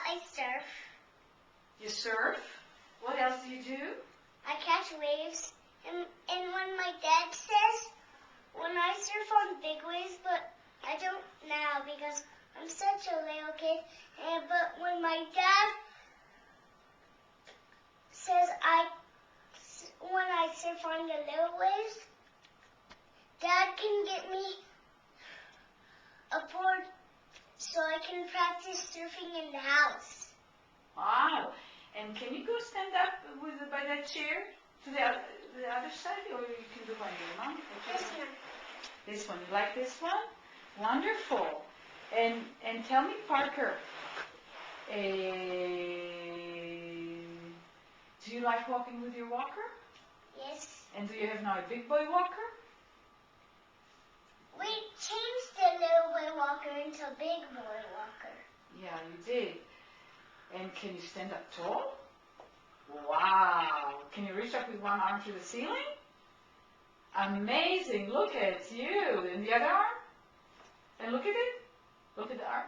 I surf. You surf? What else do you do? I catch waves. And when my dad says, when I surf on big waves, but I don't now because I'm such a little kid. But when my dad says when I surf on the little waves, Dad can get me a board so I can practice surfing in the house. Wow. And can you go stand up by that chair to the other side, or you can do by your mom? This one. This one. You like this one? Wonderful. And tell me, Parker, do you like walking with your walker? Yes. And do you have now a big boy walker? We changed the little boy walker into a big boy walker. Yeah, you did. And can you stand up tall? Wow. Can you reach up with one arm to the ceiling? Amazing. Look at you. And the other arm? And look at it. Look at the arm.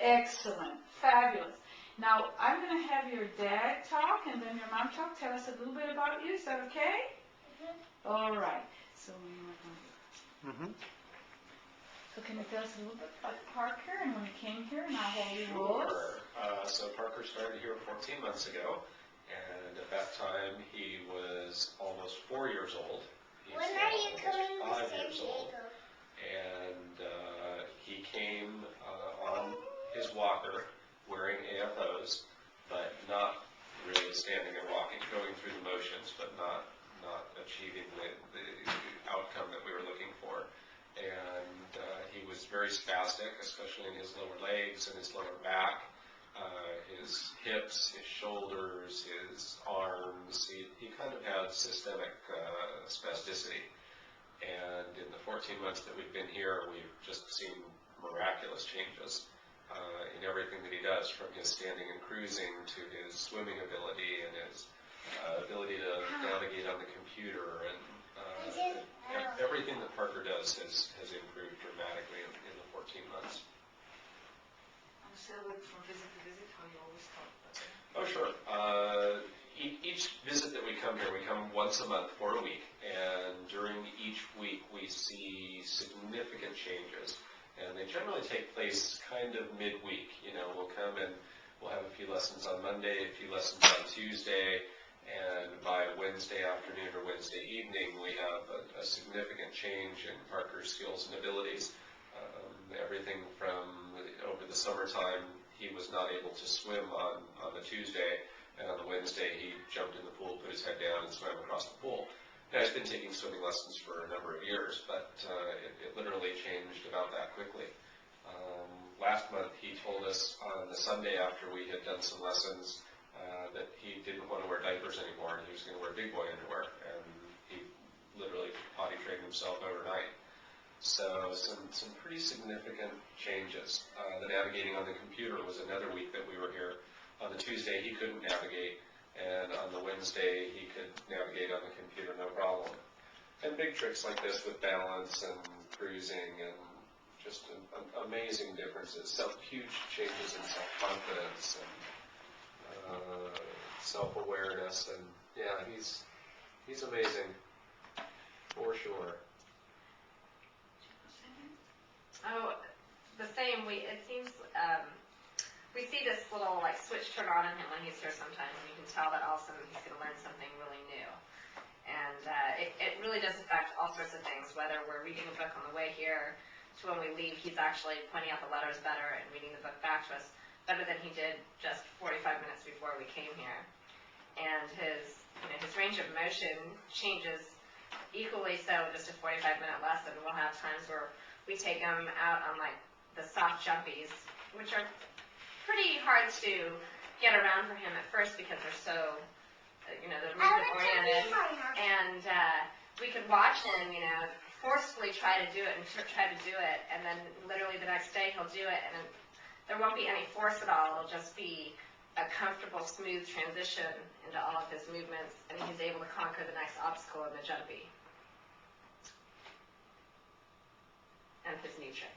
Excellent. Fabulous. Now, I'm going to have your dad talk and then your mom talk. Tell us a little bit about you. Is that okay? Mm-hmm. All right. So can you tell us a little bit about Parker and when he came here and how old he was? Sure. So Parker started here 14 months ago, and at that time he was almost 4 years old. He's when are you coming to 5 San years old. Diego? And he came on his walker wearing AFOs, but not really standing and walking, going through the motions, but not achieving the outcome that we were looking for. And he was very spastic, especially in his lower legs and his lower back, his hips, his shoulders, his arms. He kind of had systemic spasticity. And in the 14 months that we've been here, we've just seen miraculous changes in everything that he does, from his standing and cruising to his swimming ability and his ability to navigate on the computer, and everything that Parker does has improved dramatically in the 14 months. I'm still looking from visit to visit, how you always talk about that. Oh, sure. Each visit that we come here, we come once a month for a week, and during each week we see significant changes, and they generally take place kind of midweek. You know, we'll come and we'll have a few lessons on Monday, a few lessons on Tuesday, and by Wednesday afternoon or Wednesday evening, we have a significant change in Parker's skills and abilities. Everything from over the summertime, he was not able to swim on the Tuesday, and on the Wednesday, he jumped in the pool, put his head down, and swam across the pool. Now, he's been taking swimming lessons for a number of years, but it literally changed about that quickly. Last month, he told us on the Sunday after we had done some lessons that he didn't want to wear diapers anymore, and he was going to wear big boy underwear, and he literally potty trained himself overnight. So some pretty significant changes. The navigating on the computer was another week that we were here. On the Tuesday, he couldn't navigate, and on the Wednesday, he could navigate on the computer no problem. And big tricks like this with balance and cruising, and just amazing differences. Huge changes in self-confidence and self-awareness, and yeah, he's amazing for sure. Oh, the same. It seems we see this little switch turn on in him when he's here sometimes, and you can tell that all of a sudden he's going to learn something really new. And it really does affect all sorts of things, whether we're reading a book on the way here to when we leave, he's actually pointing out the letters better and reading the book back to us better than he did just 45 minutes before we came here. And his range of motion changes equally so in just a 45-minute lesson. We'll have times where we take him out on the soft jumpies, which are pretty hard to get around for him at first because they're so, they're movement oriented. And we could watch him, forcefully try to do it, and then literally the next day he'll do it, and there won't be any force at all. It'll just be a comfortable, smooth transition into all of his movements, and he's able to conquer the next obstacle in the jumpy. And his new trick.